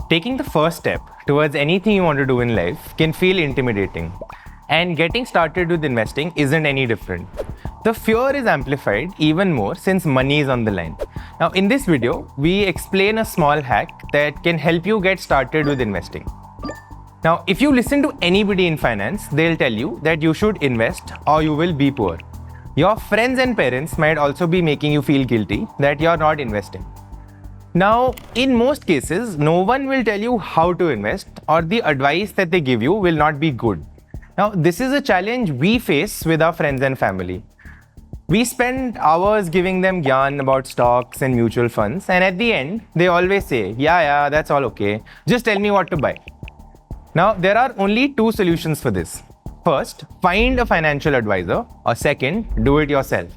Taking the first step towards anything you want to do in life can feel intimidating, and getting started with investing isn't any different. The fear is amplified even more since money is on the line. Now, in this video, we explain a small hack that can help you get started with investing. Now, if you listen to anybody in finance, they'll tell you that you should invest or you will be poor. Your friends and parents might also be making you feel guilty that you're not investing. Now, in most cases, no one will tell you how to invest, or the advice that they give you will not be good. Now, this is a challenge we face with our friends and family. We spend hours giving them gyan about stocks and mutual funds, and at the end, they always say, yeah, that's all okay. Just tell me what to buy. Now, there are only two solutions for this. First, find a financial advisor, or second, do it yourself.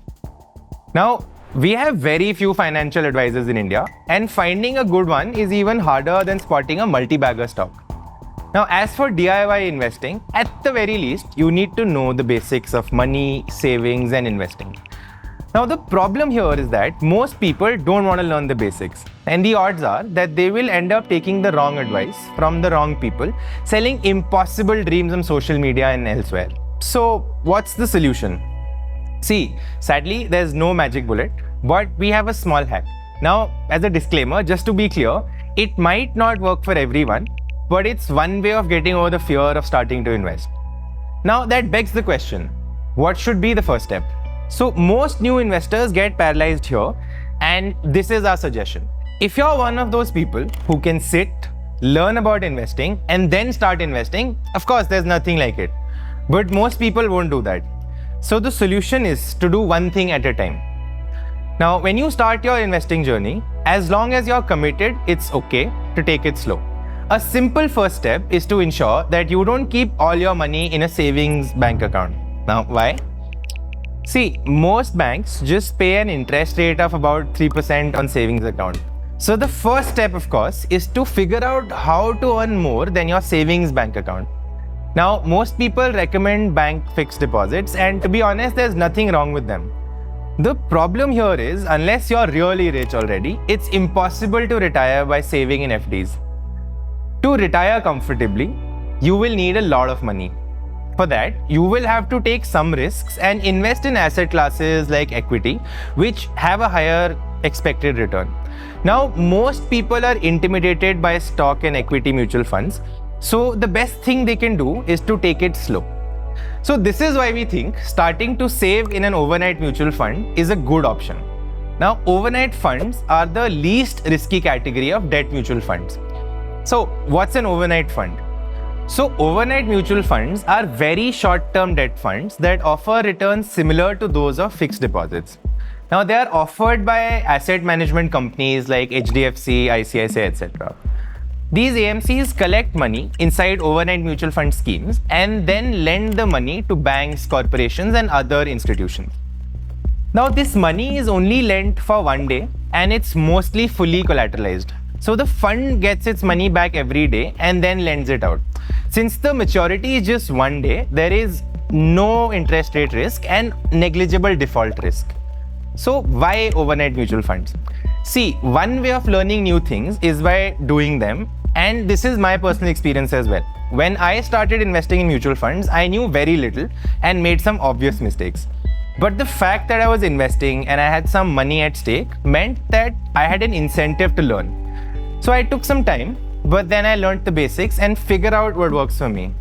Now, we have very few financial advisors in India, and finding a good one is even harder than spotting a multi-bagger stock. Now, as for DIY investing, at the very least, you need to know the basics of money, savings, and investing. Now, the problem here is that most people don't want to learn the basics, and the odds are that they will end up taking the wrong advice from the wrong people, selling impossible dreams on social media and elsewhere. So, what's the solution? See, sadly, there's no magic bullet, but we have a small hack. Now, as a disclaimer, just to be clear, it might not work for everyone, but it's one way of getting over the fear of starting to invest. Now, that begs the question, what should be the first step? So, most new investors get paralyzed here, and this is our suggestion. If you're one of those people who can sit, learn about investing, and then start investing, of course, there's nothing like it. But most people won't do that. So the solution is to do one thing at a time. Now, when you start your investing journey, as long as you're committed, it's okay to take it slow. A simple first step is to ensure that you don't keep all your money in a savings bank account. Now, why? See, most banks just pay an interest rate of about 3% on savings account. So the first step, of course, is to figure out how to earn more than your savings bank account. Now, most people recommend bank fixed deposits, and to be honest, there's nothing wrong with them. The problem here is, unless you're really rich already, it's impossible to retire by saving in FDs. To retire comfortably, you will need a lot of money. For that, you will have to take some risks and invest in asset classes like equity, which have a higher expected return. Now, most people are intimidated by stock and equity mutual funds. So the best thing they can do is to take it slow. So this is why we think starting to save in an overnight mutual fund is a good option. Now, overnight funds are the least risky category of debt mutual funds. So what's an overnight fund? So overnight mutual funds are very short-term debt funds that offer returns similar to those of fixed deposits. Now, they are offered by asset management companies like HDFC, ICICI, etc. These AMCs collect money inside overnight mutual fund schemes and then lend the money to banks, corporations, and other institutions. Now, this money is only lent for one day, and it's mostly fully collateralized. So the fund gets its money back every day and then lends it out. Since the maturity is just one day, there is no interest rate risk and negligible default risk. So why overnight mutual funds? See, one way of learning new things is by doing them. And this is my personal experience as well. When I started investing in mutual funds, I knew very little and made some obvious mistakes. But the fact that I was investing and I had some money at stake meant that I had an incentive to learn. So I took some time, but then I learned the basics and figured out what works for me.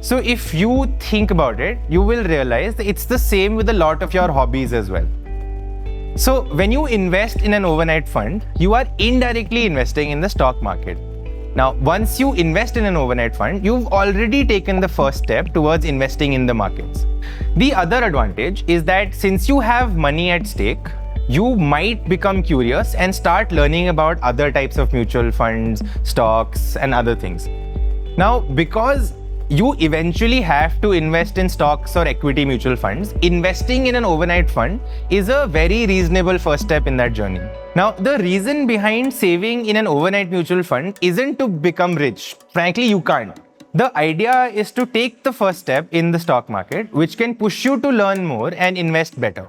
So if you think about it, you will realize that it's the same with a lot of your hobbies as well. So when you invest in an overnight fund, you are indirectly investing in the stock market. Now, once you invest in an overnight fund, you've already taken the first step towards investing in the markets. The other advantage is that since you have money at stake, you might become curious and start learning about other types of mutual funds, stocks, and other things. Now, because you eventually have to invest in stocks or equity mutual funds, investing in an overnight fund is a very reasonable first step in that journey. Now, the reason behind saving in an overnight mutual fund isn't to become rich. Frankly, you can't. The idea is to take the first step in the stock market, which can push you to learn more and invest better.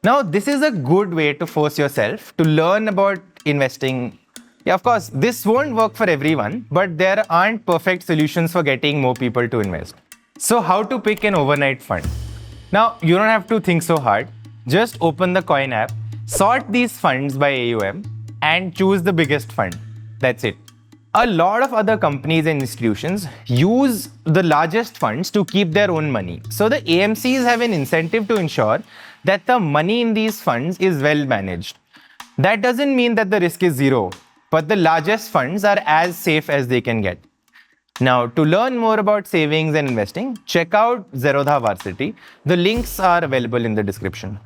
Now, this is a good way to force yourself to learn about investing Yeah, of course, this won't work for everyone, but there aren't perfect solutions for getting more people to invest. So how to pick an overnight fund? Now, you don't have to think so hard. Just open the Coin app, sort these funds by AUM, and choose the biggest fund. That's it. A lot of other companies and institutions use the largest funds to keep their own money. So the AMCs have an incentive to ensure that the money in these funds is well managed. That doesn't mean that the risk is zero, but the largest funds are as safe as they can get. Now, to learn more about savings and investing, check out Zerodha Varsity. The links are available in the description.